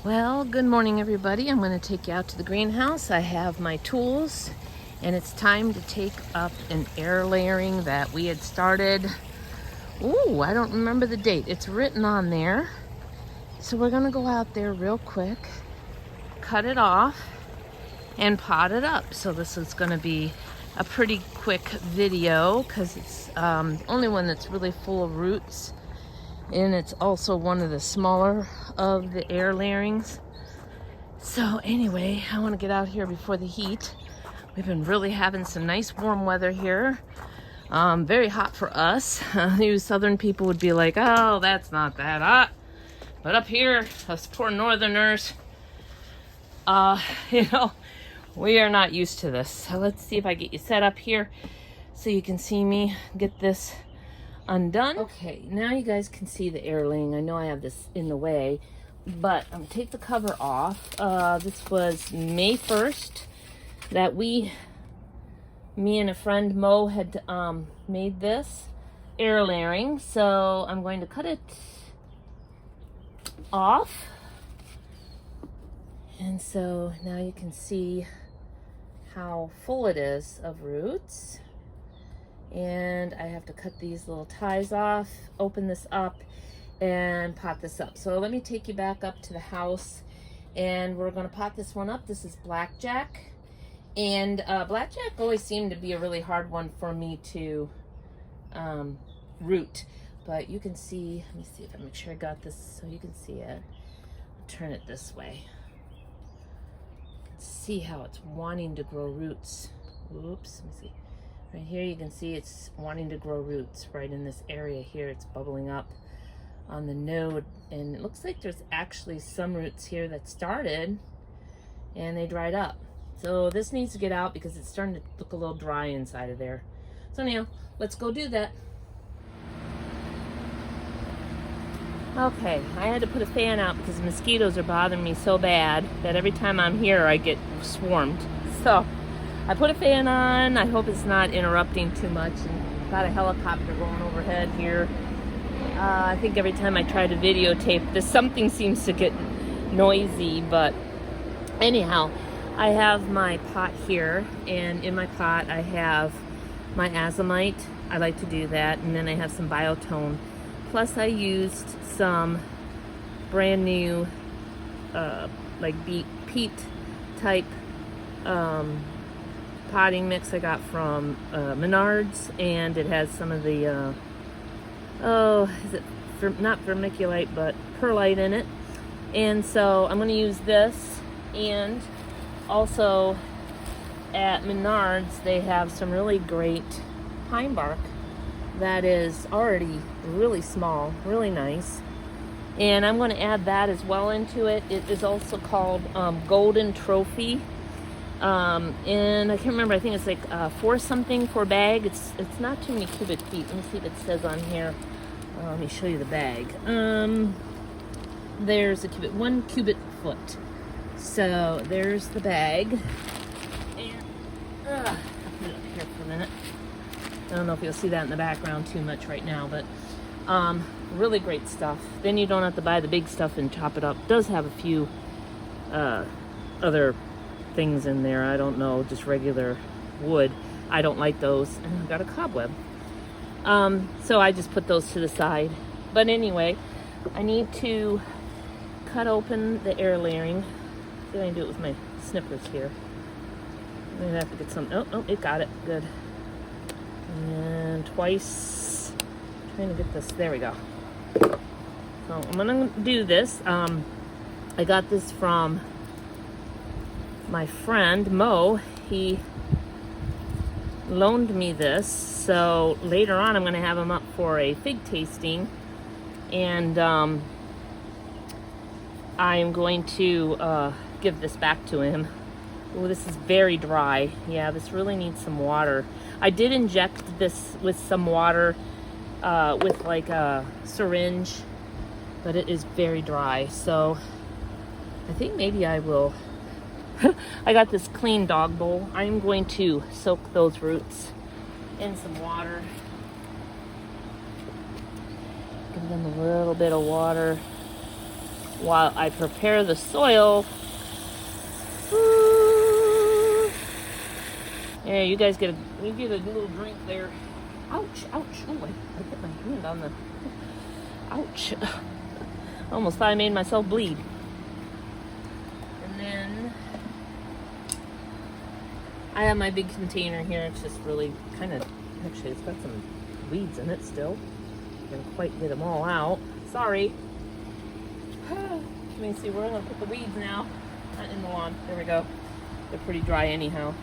Well, good morning everybody. I'm going to take you out to the greenhouse. I have my tools and it's time to take up an air layering that we had started. Ooh, I don't remember the date. It's written on there. So we're going to go out there real quick, cut it off and pot it up. So this is going to be a pretty quick video because it's only one that's really full of roots. And it's also one of the smaller of the air layerings. So anyway, I want to get out here before the heat. We've been really having some nice warm weather here. Very hot for us. You southern people would be like, oh, that's not that hot. But up here, us poor northerners, we are not used to this. So let's see if I get you set up here so you can see me get this undone. Okay, now you guys can see the air layering. I know I have this in the way, but I'm gonna take the cover off. This was May 1st that me and a friend Mo had made this air layering. So I'm going to cut it off. And so now you can see how full it is of roots. And I have to cut these little ties off, open this up, and pot this up. So let me take you back up to the house, and we're going to pot this one up. This is blackjack, and blackjack always seemed to be a really hard one for me to root. But you can see, let me see if I make sure I got this so you can see it. I'll turn it this way. You can see how it's wanting to grow roots. Oops, let me see. Right here you can see it's wanting to grow roots right in this area here. It's bubbling up on the node, and it looks like there's actually some roots here that started and they dried up. So this needs to get out because it's starting to look a little dry inside of there. So anyhow, let's go do that. Okay, I had to put a fan out because mosquitoes are bothering me so bad that every time I'm here I get swarmed. So I put a fan on. I hope it's not interrupting too much. And got a helicopter going overhead here. I think every time I try to videotape this, something seems to get noisy. But anyhow, I have my pot here, and in my pot I have my azomite. I like to do that, and then I have some biotone. Plus, I used some brand new, like peat type. Potting mix I got from Menards, and it has some of the not vermiculite but perlite in it. And so I'm going to use this, and also at Menards they have some really great pine bark that is already really small, really nice, and I'm going to add that as well into it. It is also called Golden Trophy. And I can't remember, I think it's like 4 something for bag. It's not too many cubic feet. Let me see if it says on here. Let me show you the bag. There's 1 cubic foot. So there's the bag. And I'll put it up here for a minute. I don't know if you'll see that in the background too much right now, but really great stuff. Then you don't have to buy the big stuff and chop it up. It does have a few other things in there. I don't know, just regular wood. I don't like those. And I've got a cobweb. So I just put those to the side. But anyway, I need to cut open the air layering. See if I can do it with my snippers here. I'm gonna have to get some. Oh, it got it. Good. And twice. Trying to get this. There we go. So I'm gonna do this. I got this from my friend Mo. He loaned me this, so later on I'm going to have him up for a fig tasting, and I'm going to give this back to him. Oh, this is very dry. Yeah, this really needs some water. I did inject this with some water with like a syringe, but it is very dry, so I think maybe I will. I got this clean dog bowl. I'm going to soak those roots in some water. Give them a little bit of water. while I prepare the soil. Yeah, you guys get a little drink there. Ouch, ouch. Oh, I put my hand on the... Ouch. Almost thought I made myself bleed. And then I have my big container here. It's just really kind of... Actually, it's got some weeds in it still. Didn't quite get them all out. Sorry. Let me see, where I'm going to put the weeds now. Not in the lawn. There we go. They're pretty dry anyhow.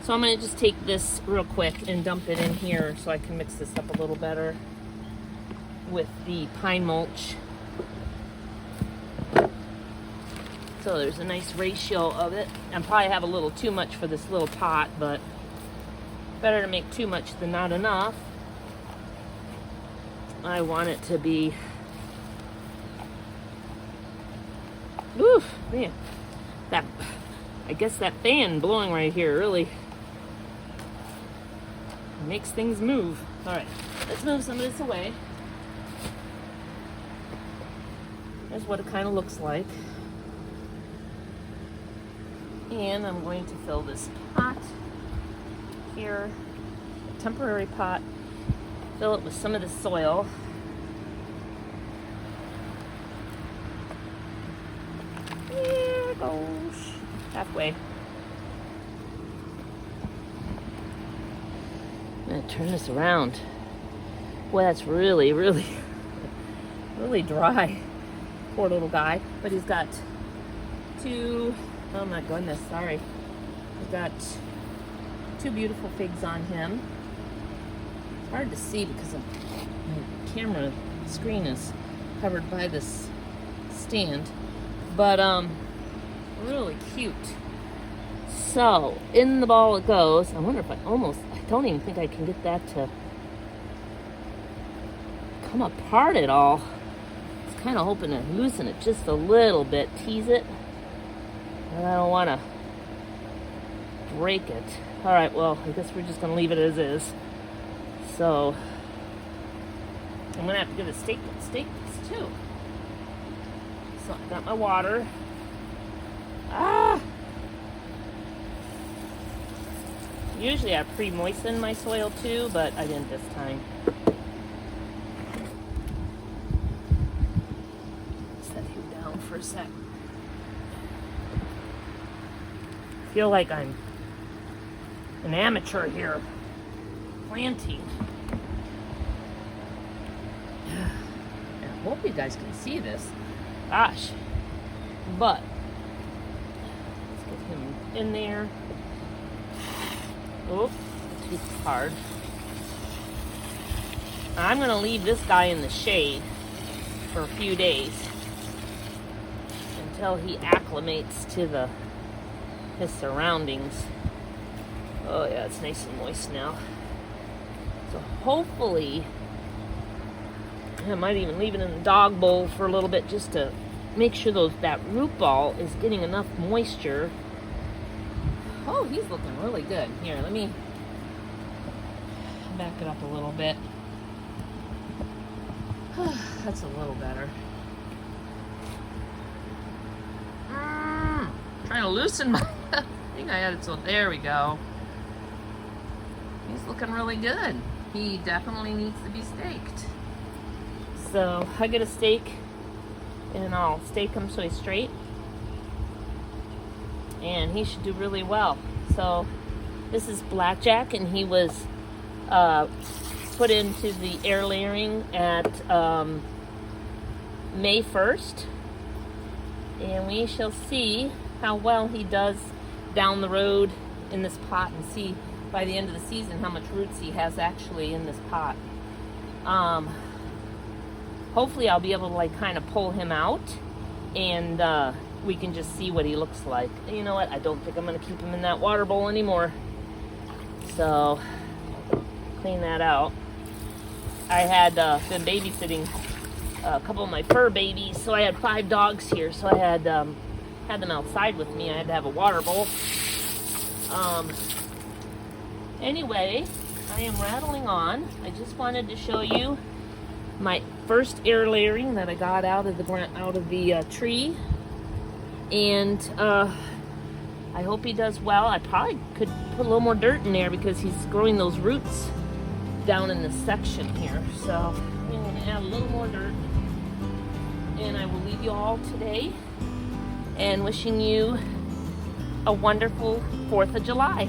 So I'm going to just take this real quick and dump it in here so I can mix this up a little better with the pine mulch. So there's a nice ratio of it. I probably have a little too much for this little pot, but better to make too much than not enough. I want it to be... Oof, man. I guess that fan blowing right here really makes things move. All right, let's move some of this away. There's what it kind of looks like. And I'm going to fill this pot here, a temporary pot, fill it with some of the soil. There it goes. Halfway. I'm going to turn this around. Boy, that's really, really, really dry. Poor little guy. But he's got two... Oh my goodness, sorry. We've got two beautiful figs on him. It's hard to see because my camera screen is covered by this stand. But really cute. So in the ball it goes. I wonder if I don't even think I can get that to come apart at all. I was kind of hoping to loosen it just a little bit, tease it. And I don't want to break it. All right, well, I guess we're just going to leave it as is. So, I'm going to have to get a stake this too. So, I got my water. Usually I pre-moisten my soil too, but I didn't this time. Set him down for a sec. I feel like I'm an amateur here planting. I hope you guys can see this. Gosh. But let's get him in there. Oh, too hard. I'm going to leave this guy in the shade for a few days until he acclimates to his surroundings. Oh yeah, it's nice and moist now. So hopefully, I might even leave it in the dog bowl for a little bit just to make sure that root ball is getting enough moisture. Oh, he's looking really good. Here, let me back it up a little bit. That's a little better. Trying to loosen my... I think I had it, so there we go. He's looking really good. He definitely needs to be staked. So I get a stake and I'll stake him so he's straight. And he should do really well. So this is Blackjack, and he was put into the air layering at May 1st. And we shall see how well he does down the road in this pot, and see by the end of the season how much roots he has actually in this pot. Hopefully I'll be able to like kind of pull him out, and we can just see what he looks like. And you know what? I don't think I'm going to keep him in that water bowl anymore. So, clean that out. I had been babysitting a couple of my fur babies, so I had 5 dogs here. So I had them outside with me. I had to have a water bowl. Anyway, I am rattling on. I just wanted to show you my first air layering that I got out of the tree, and I hope he does well. I probably could put a little more dirt in there because he's growing those roots down in this section here. So I'm going to add a little more dirt, and I will leave you all today and wishing you a wonderful 4th of July.